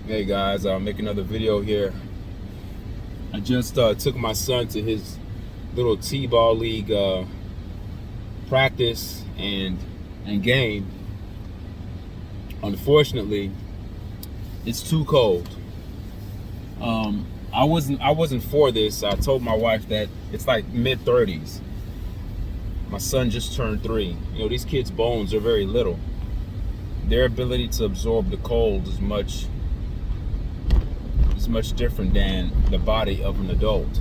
Hey guys, I'll make another video here. I just took my son to his little T-ball league practice and game. Unfortunately, it's too cold. I wasn't for this. I told my wife that it's like mid-30s. My son just turned 3. You know, these kids' bones are very little. Their ability to absorb the cold is much different than the body of an adult.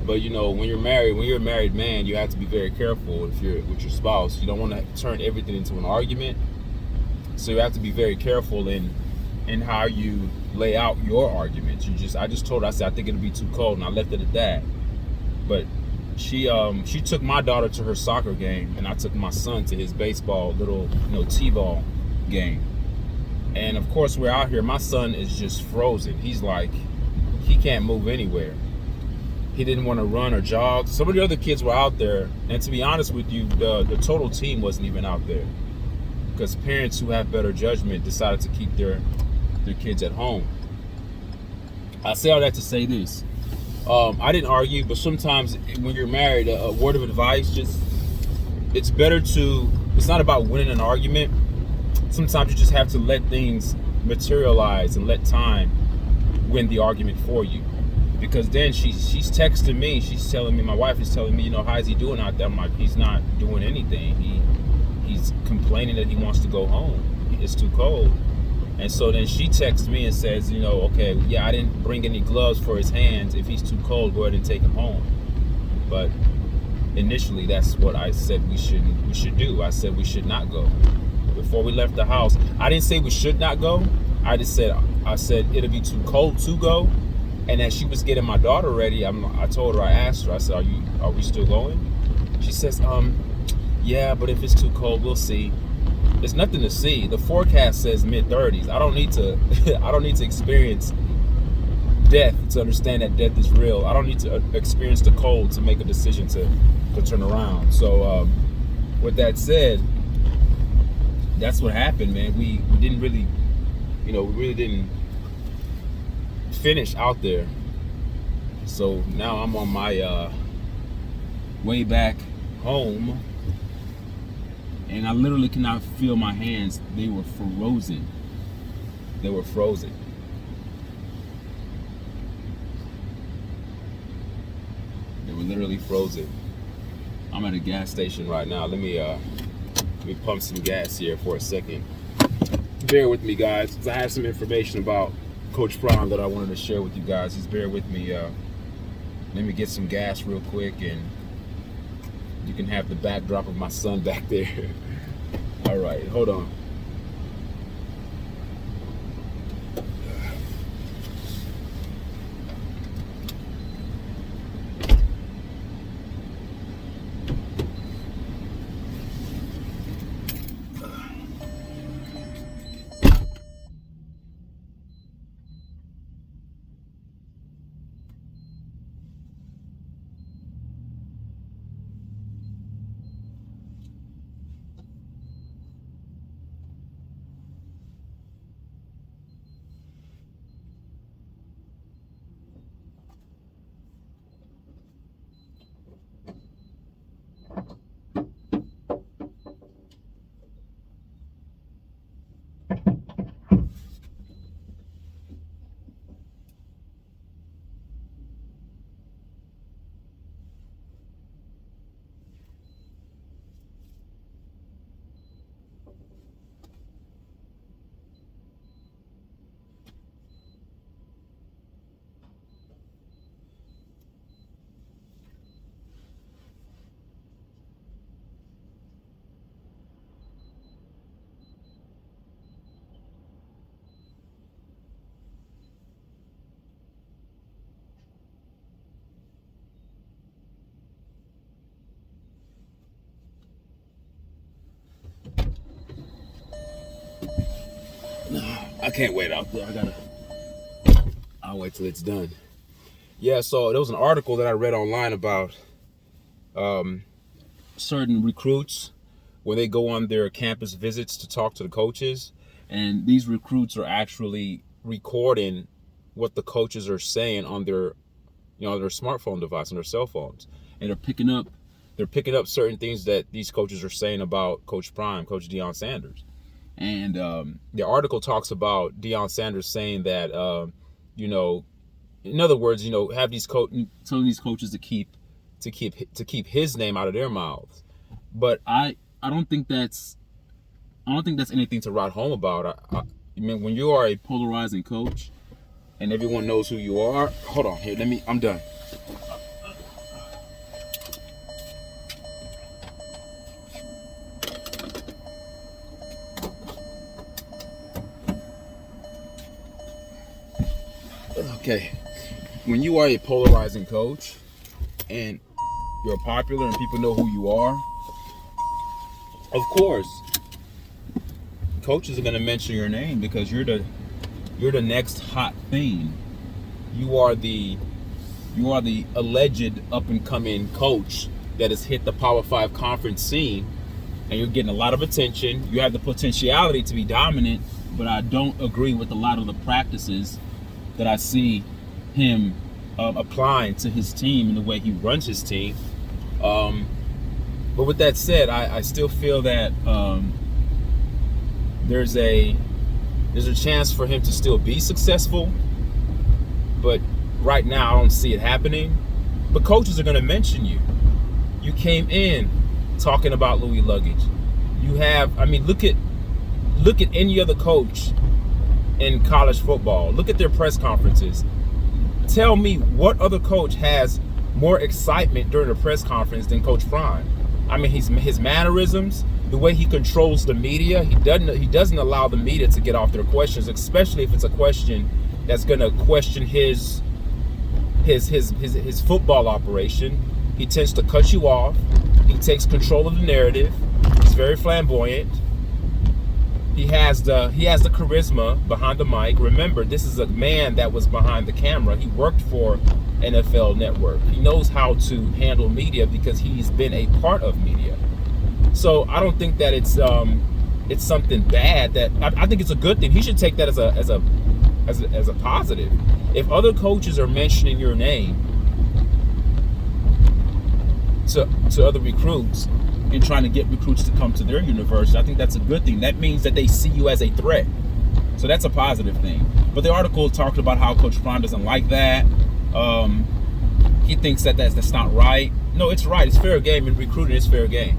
But you know, when you're a married man, you have to be very careful if you're with your spouse. You don't want to turn everything into an argument. So you have to be very careful in how you lay out your arguments. I just told her, I said, I think it'll be too cold, and I left it at that. But she took my daughter to her soccer game, and I took my son to his baseball T-ball game. And of course, we're out here. My son is just frozen. He's like, he can't move anywhere. He didn't want to run or jog. Some of the other kids were out there, and to be honest with you, the total team wasn't even out there because parents who have better judgment decided to keep their kids at home. I say all that to say this. I didn't argue, but sometimes when you're married, a word of advice, it's not about winning an argument. Sometimes you just have to let things materialize and let time win the argument for you. Because then she's texting me, she's telling me, my wife is telling me, you know, how's he doing out there? I'm like, he's not doing anything. He's complaining that he wants to go home. It's too cold. And so then she texts me and says, you know, okay, yeah, I didn't bring any gloves for his hands. If he's too cold, go ahead and take him home. But initially, that's what I said we should do. I said we should not go. Before we left the house, I didn't say we should not go. I said it'll be too cold to go. And as she was getting my daughter ready, I asked her, I said, are we still going? She says, yeah, but if it's too cold, we'll see. There's nothing to see. The forecast says mid-30s. I don't need to experience death to understand that death is real. I don't need to experience the cold to make a decision to turn around. So with that said, that's what happened, man. We didn't really, we really didn't finish out there. So now I'm on my way back home, and I literally cannot feel my hands. They were frozen. They were frozen. They were literally frozen. I'm at a gas station right now. Let me pump some gas here for a second. Bear with me, guys, because I have some information about Coach Fromm that I wanted to share with you guys. Just bear with me. Let me get some gas real quick, and you can have the backdrop of my son back there. All right, hold on. I can't wait out there. I'll wait till it's done. Yeah, so there was an article that I read online about certain recruits when they go on their campus visits to talk to the coaches, and these recruits are actually recording what the coaches are saying on their, their smartphone device, on their cell phones, and they're picking up certain things that these coaches are saying about Coach Prime, Coach Deion Sanders. And the article talks about Deion Sanders saying that, in other words, have telling these coaches to keep his name out of their mouths. But I don't think that's anything to write home about. I mean, when you are a polarizing coach and everyone knows who you are. Hold on, here, I'm done. Okay, when you are a polarizing coach and you're popular and people know who you are, of course, coaches are going to mention your name because you're the next hot thing. You are the alleged up and coming coach that has hit the Power 5 conference scene, and you're getting a lot of attention. You have the potentiality to be dominant, but I don't agree with a lot of the practices that I see him applying to his team and the way he runs his team. But with that said, I still feel that there's a chance for him to still be successful, but right now I don't see it happening. But coaches are going to mention you. You came in talking about Louis Luggage. Look at any other coach in college football. Look at their press conferences. Tell me what other coach has more excitement during a press conference than Coach Prime. I mean, his mannerisms, the way he controls the media. He doesn't allow the media to get off their questions, especially if it's a question that's going to question his football operation. He tends to cut you off. He takes control of the narrative. He's very flamboyant. He has the charisma behind the mic. Remember, this is a man that was behind the camera. He worked for NFL Network. He knows how to handle media because he's been a part of media. So I don't think that it's something bad. That I think it's a good thing. He should take that as a positive. If other coaches are mentioning your name to other recruits and trying to get recruits to come to their university, I think that's a good thing. That means that they see you as a threat. So that's a positive thing. But the article talked about how Coach Prime doesn't like that. He thinks that's not right. No, it's right. It's fair game. In recruiting, it's fair game.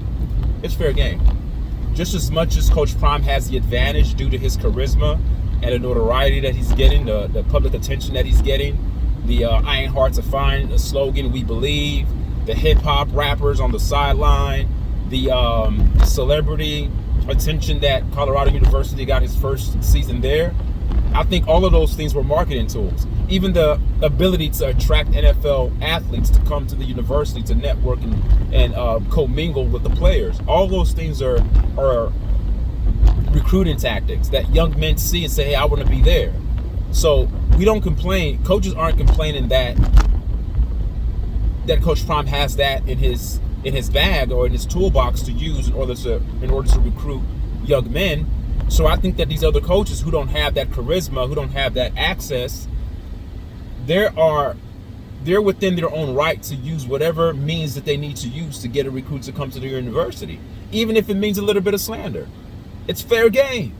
It's fair game. Just as much as Coach Prime has the advantage due to his charisma and the notoriety that he's getting, the public attention that he's getting, the Iron Hearts Are Fine, the slogan, We Believe, the hip-hop rappers on the sideline, the celebrity attention that Colorado University got his first season there. I think all of those things were marketing tools. Even the ability to attract NFL athletes to come to the university to network and commingle with the players. All those things are recruiting tactics that young men see and say, hey, I want to be there. So we don't complain. Coaches aren't complaining that Coach Prime has that in his bag or in his toolbox to use in order to recruit young men. So I think that these other coaches who don't have that charisma, who don't have that access, they're within their own right to use whatever means that they need to use to get a recruit to come to their university, even if it means a little bit of slander. It's fair game.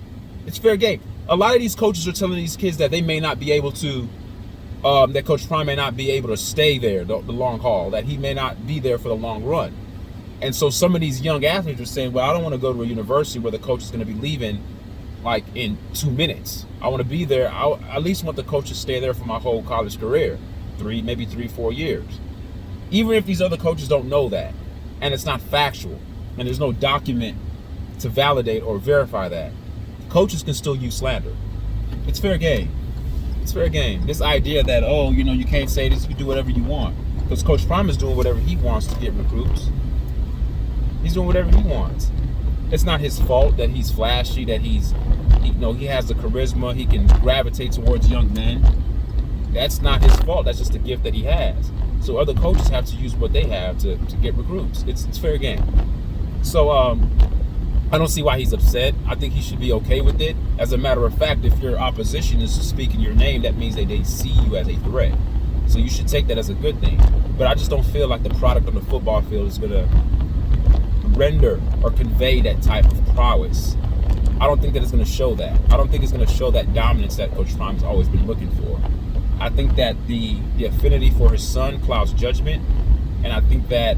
It's fair game. A lot of these coaches are telling these kids that they may not be able to, that Coach Prime may not be able to stay there the long haul, that he may not be there for the long run. And so some of these young athletes are saying, well, I don't want to go to a university where the coach is going to be leaving like in 2 minutes. I want to be there. I at least want the coach to stay there for my whole college career, 3-4 years. Even if these other coaches don't know that, and it's not factual, and there's no document to validate or verify that, coaches can still use slander. It's fair game. It's fair game. This idea that, you can't say this, you can do whatever you want. Because Coach Prime is doing whatever he wants to get recruits. He's doing whatever he wants. It's not his fault that he's flashy, that he has the charisma, he can gravitate towards young men. That's not his fault. That's just a gift that he has. So other coaches have to use what they have to get recruits. It's fair game. So I don't see why he's upset. I think he should be okay with it. As a matter of fact, if your opposition is speaking your name, that means that they see you as a threat. So you should take that as a good thing. But I just don't feel like the product on the football field is going to render or convey that type of prowess. I don't think that it's going to show that. I don't think it's going to show that dominance that Coach Prime's always been looking for. I think that the affinity for his son clouds judgment. And I think that,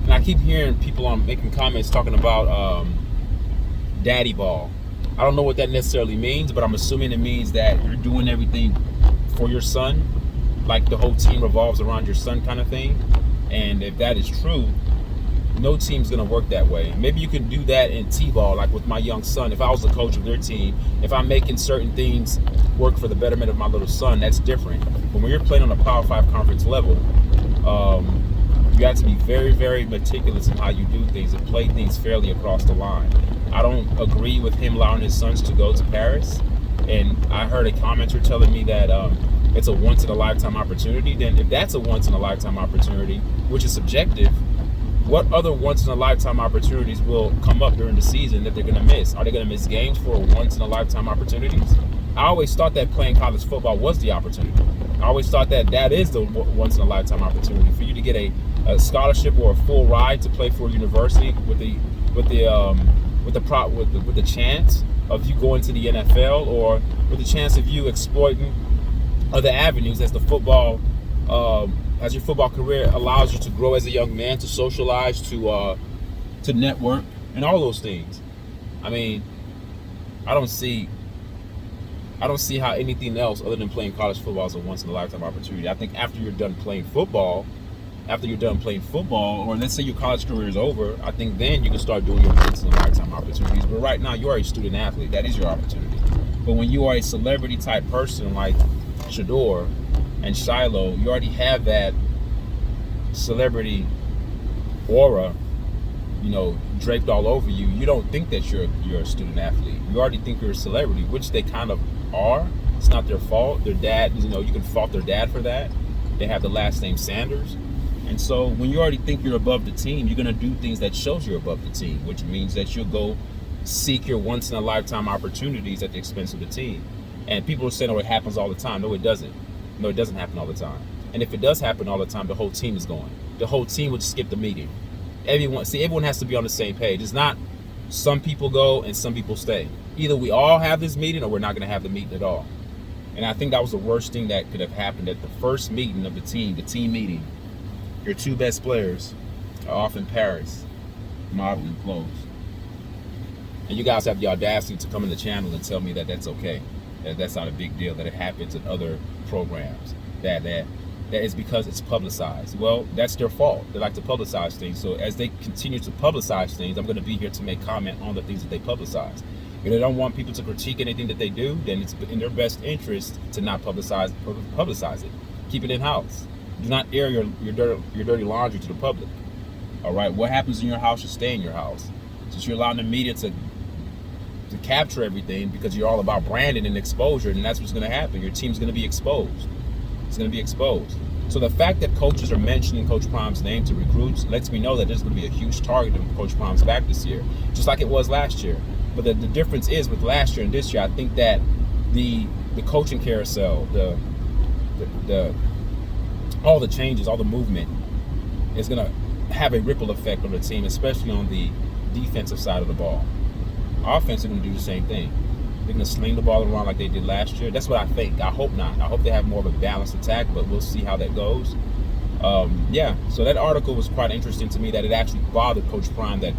and I keep hearing people on making comments talking about daddy ball. I don't know what that necessarily means, but I'm assuming it means that you're doing everything for your son, like the whole team revolves around your son kind of thing. And if that is true, no team's going to work that way. Maybe you can do that in T-ball, like with my young son. If I was the coach of their team, if I'm making certain things work for the betterment of my little son, that's different. But when you're playing on a Power 5 conference level, you have to be very, very meticulous in how you do things and play things fairly across the line. I don't agree with him allowing his sons to go to Paris. And I heard a commenter telling me that it's a once-in-a-lifetime opportunity. Then if that's a once-in-a-lifetime opportunity, which is subjective, what other once-in-a-lifetime opportunities will come up during the season that they're going to miss? Are they going to miss games for once-in-a-lifetime opportunities? I always thought that playing college football was the opportunity. I always thought that that is the once-in-a-lifetime opportunity for you to get a scholarship or a full ride to play for a university with the chance of you going to the NFL, or with the chance of you exploiting other avenues as the football. As your football career allows you to grow as a young man, to socialize, to network, and all those things. I mean, I don't see how anything else other than playing college football is a once-in-a-lifetime opportunity. I think after you're done playing football, or let's say your college career is over, I think then you can start doing your once-in-a-lifetime opportunities. But right now, you are a student athlete. That is your opportunity. But when you are a celebrity-type person like Shedeur and Shiloh, you already have that celebrity aura, draped all over you. You don't think that you're a student athlete. You already think you're a celebrity, which they kind of are. It's not their fault. Their dad, you can fault their dad for that. They have the last name Sanders. And so when you already think you're above the team, you're going to do things that shows you're above the team, which means that you'll go seek your once-in-a-lifetime opportunities at the expense of the team. And people are saying, oh, it happens all the time. No, it doesn't. No, it doesn't happen all the time. And if it does happen all the time, the whole team is going. The whole team would skip the meeting. Everyone has to be on the same page. It's not some people go and some people stay. Either we all have this meeting or we're not going to have the meeting at all. And I think that was the worst thing that could have happened at the first meeting of the team meeting. Your two best players are off in Paris, modeling clothes. And you guys have the audacity to come in the channel and tell me that that's okay. That's not a big deal, that it happens in other programs. That is because it's publicized. Well, that's their fault. They like to publicize things. So as they continue to publicize things, I'm going to be here to make comment on the things that they publicize. If they don't want people to critique anything that they do, then it's in their best interest to not publicize it. Keep it in-house. Do not air your dirty laundry to the public. All right? What happens in your house should stay in your house. Since you're allowing the media to capture everything because you're all about branding and exposure, and that's what's going to happen. Your team's going to be exposed. It's going to be exposed. So the fact that coaches are mentioning Coach Prime's name to recruits lets me know that there's going to be a huge target of Coach Prime's back this year, just like it was last year. But the difference is with last year and this year, I think that the coaching carousel, the all the changes, all the movement is going to have a ripple effect on the team, especially on the defensive side of the ball. Offense is going to do the same thing. They're going to sling the ball around like they did last year. That's what I think. I hope not. I hope they have more of a balanced attack, but we'll see how that goes. So that article was quite interesting to me, that it actually bothered Coach Prime. That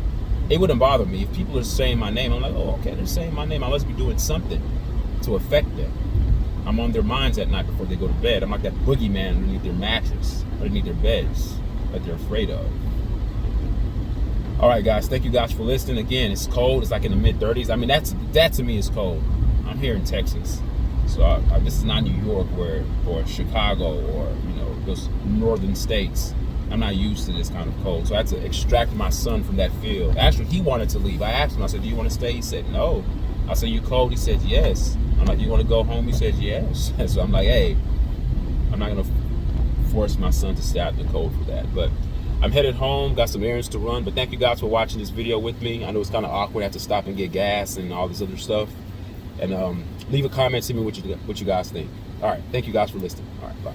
it wouldn't bother me if people are saying my name. I'm like, oh, okay, they're saying my name. I must be doing something to affect them. I'm on their minds at night before they go to bed. I'm like that boogeyman underneath their mattress, underneath their beds that they're afraid of. All right, guys, thank you guys for listening. Again, it's cold. It's like in the mid-30s. I mean, that to me is cold. I'm here in Texas. So this is not New York or Chicago or, those northern states. I'm not used to this kind of cold. So I had to extract my son from that field. Actually, he wanted to leave. I asked him, I said, do you want to stay? He said, no. I said, you cold? He said, yes. I'm like, you want to go home? He said, yes. So I'm like, hey, I'm not going to force my son to stay out in the cold for that. But I'm headed home, got some errands to run, but thank you guys for watching this video with me. I know it's kind of awkward, I have to stop and get gas and all this other stuff. And leave a comment, tell me what you guys think. All right, thank you guys for listening. All right, bye.